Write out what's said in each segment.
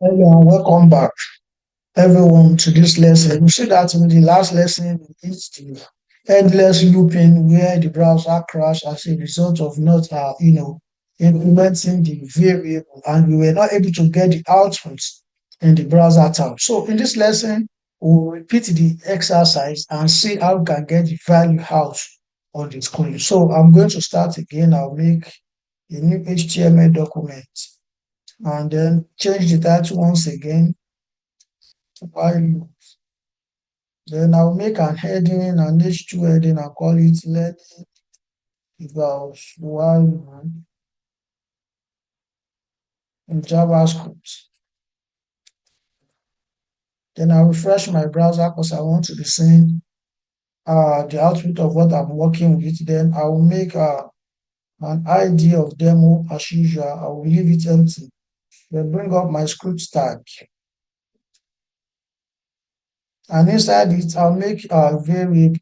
Hello and welcome back, everyone, to this lesson. We see that in the last lesson, it's the endless looping where the browser crashed as a result of not, implementing the variable, and we were not able to get the output in the browser tab. So in this lesson, we'll repeat the exercise and see how we can get the value out on the screen. So I'm going to start again. I'll make a new HTML document and then change the title once again while then I'll make an heading, an H2 heading, and call it learning about while in JavaScript. Then I'll refresh my browser because I want to be seeing the output of what I'm working with. Then I will make an ID of demo as usual. I will leave it empty. Then bring up my script tag. And inside it, I'll make a variable.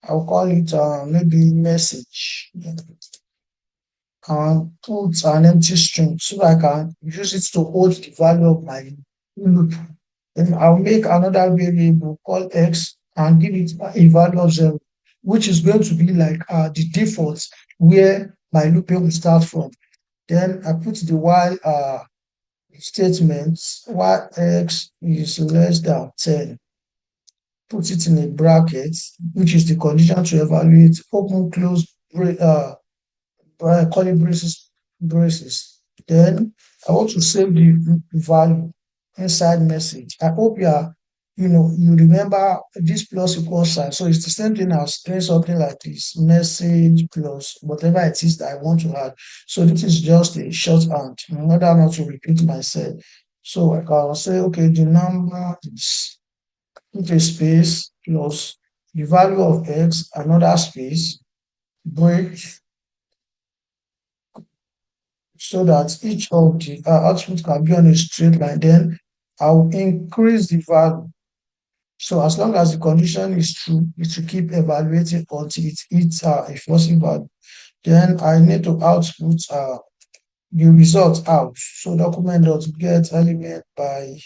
I'll call it maybe message. And put an empty string so that I can use it to hold the value of my loop. Then I'll make another variable called x and give it a value of 0, which is going to be like the default where my looping will start from. Then I put the while statement while x is less than 10. Put it in a bracket, which is the condition to evaluate, open, close, curly braces. Then I want to save the value inside message. I hope you remember this plus equal sign. So it's the same thing as doing something like this, message plus whatever it is that I want to add. So this is just a shorthand in order not to repeat myself. So I can say, okay, the number is put a space plus the value of x, another space, break, so that each of the output can be on a straight line. Then I'll increase the value. So as long as the condition is true, it will keep evaluating until it hits a forcing value. Then I need to output the result out. So document.get element by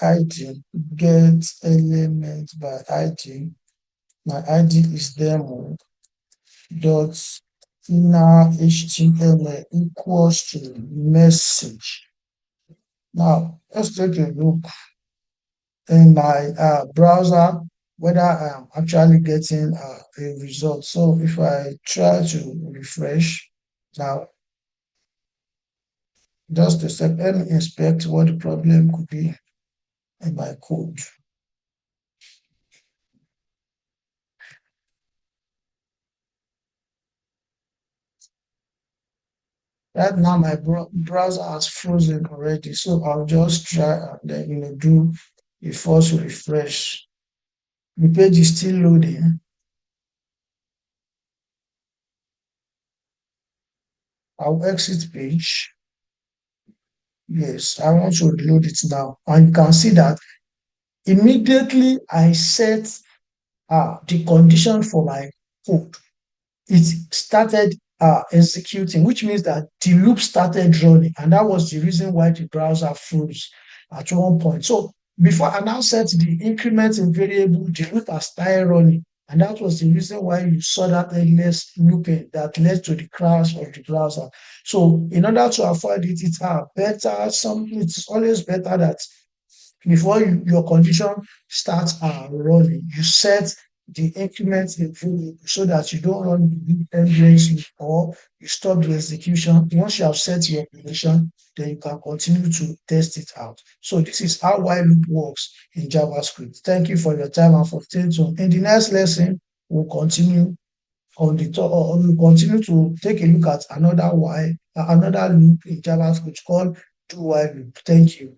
ID, get element by ID. My ID is demo dot inner HTML equals to message. Now, let's take a look in my browser whether I'm actually getting a result. So if I try to refresh now, just a sec, let me inspect what the problem could be in my code. Right now, my browser has frozen already, so I'll just try and then do a force refresh. The page is still loading. I'll exit page. Yes, I want to load it now. And you can see that immediately I set the condition for my code, it started executing, which means that the loop started running. And that was the reason why the browser froze at one point. So before I now set the increment in variable, the loop has started running. And that was the reason why you saw that endless looping that led to the crash of the browser. So in order to avoid it, it's better, it's always better that before your condition starts running, you set the increment in variable so that you don't run the endlessly or you stop the execution. Once you have set your condition, then you can continue to test it out. So this is how while loop works in JavaScript. Thank you for your time and for staying tuned. In the next lesson, we'll continue on the top, or we'll continue to take a look at another loop in JavaScript called do while loop. Thank you.